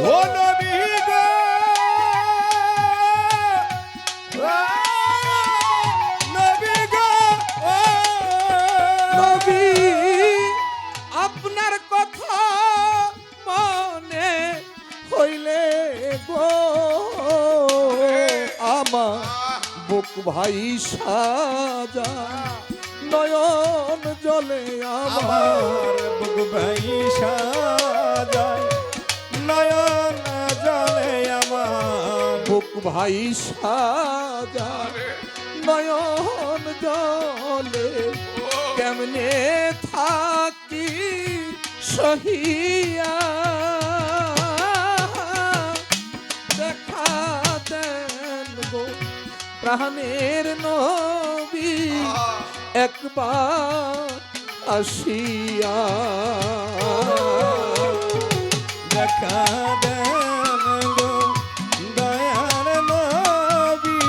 ও নবী গো নবী গো নবী আপনার কথা মনে হইলে গো আমার বুক ভাই সাজা নয়ন জলে আমার আমার বুক ভাই সাজায় নয়ন জলে আমার বুক ভাই সাজা নয়ন জলে কেমনে থাকি সহিয়া দেখা দেন গো প্রাণের নবী একবার আসিয়া দেখা দেন গো দয়ার নবী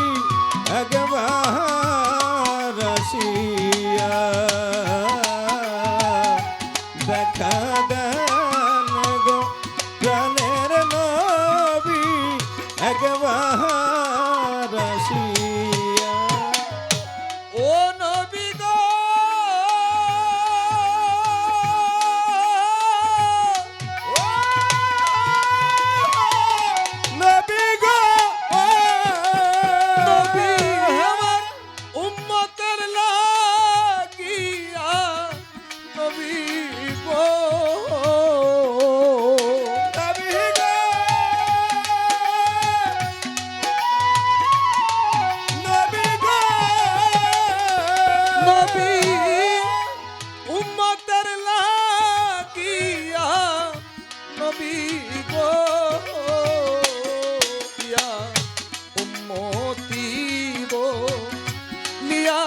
একবার আসিয়া দেখা দেন গো প্রাণের নবী একবার আসিয়া ও নবী গো নবী গো নবী আমার উম্মতের লাগিয়া নবী গো নবী গো নবী গো নবী উম্মতের লাগিয়া নবী গো ইয়া উম্মতি গো লিয়া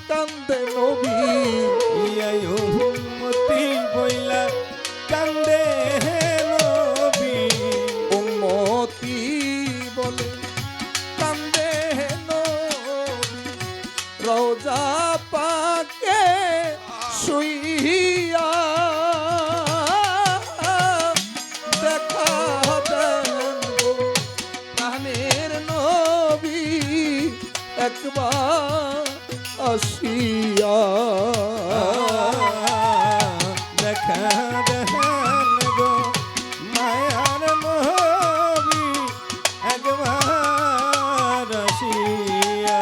কান্দে নবী ইয়াই উম্মতি বইলা কান্দে নবী উম্মতি বলে কান্দে নবী রওজা পাকে শুইয়া দেখা দেন গো প্রাণের নবী একবার আসিয়া দেখা দেন গো মায়ার নবী একবার আসিয়া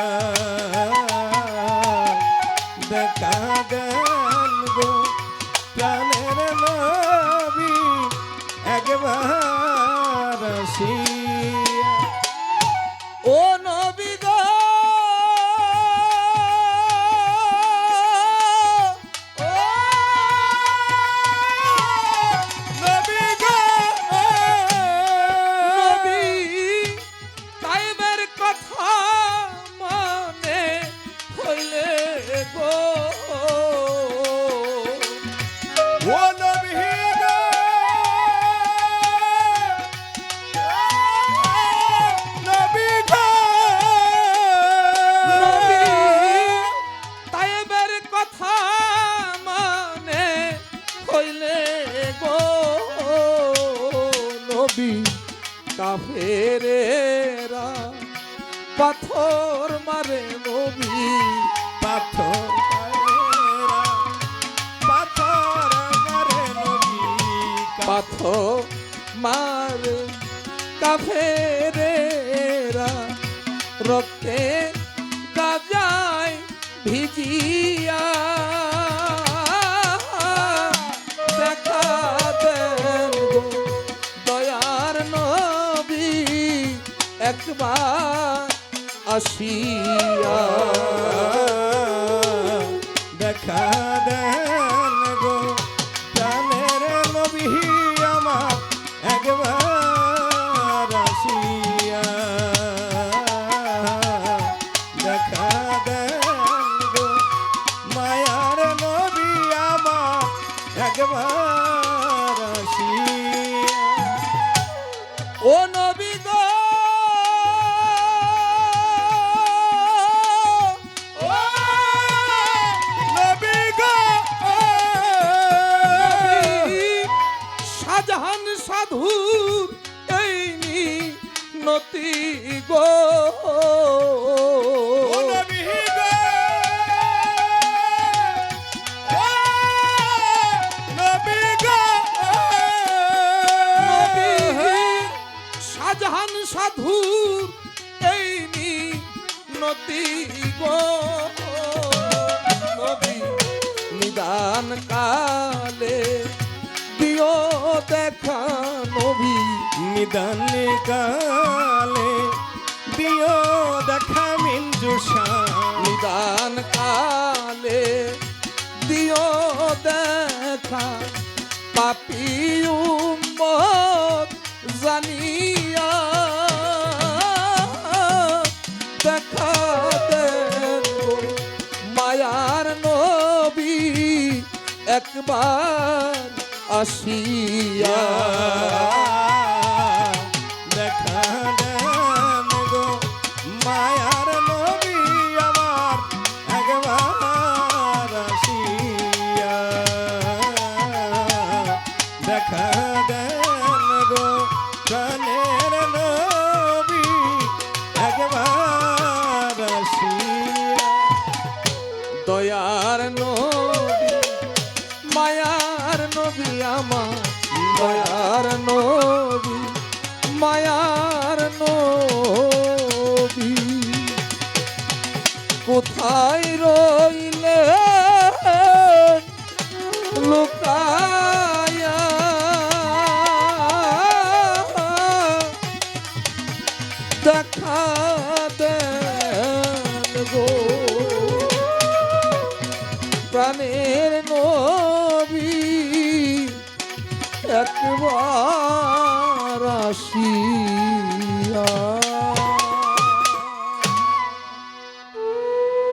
দেখা দেন গো প্রাণের নবী একবার আসিয়া ও নবী গো নবী গো নবী তাইবের কথা মনে হইলে গো ও নবী গো নবী গো নবী তাইবের কথা মনে হইলে গো নবী কাফেরেরা পাথর মারে নবী পাথর মারে নবী পাথর মারে কাফেরেরা রক্তে গাজায় ভিজিয়া দেখা দেন গো দয়ার নবী একবার আসিয়া দেখা দেন গো প্রাণের নবী আমার একবার আসিয়া দেখা দেন গো মায়ার নবী আমার একবার আসিয়া ও নবী গো নতি গো ও নবী গো, ও নবী গো, নবী শাহজাহান সাধুর এই নতি গো নবী নিদান কালে দিও দেখা নবী নিদান কালে দিও দেখা মিঞ্জুষা, নিদান কালে দিও দেখা পাপী উম্মত জানিয়া দেখা দেন গো মায়ার নবী একবার আসিয়া দেখা দেন গো মায়ার নবী আমার একবার আসিয়া, দেখা দেন গো প্রাণের নবী একবার আসিয়া। দয়ার নবী মায়ার নবী আমার দয়ার নবী মায়ার নবী কোথায় রইলে লুকায়া দেখা দেন গো প্রাণের নবী একবার আসিয়া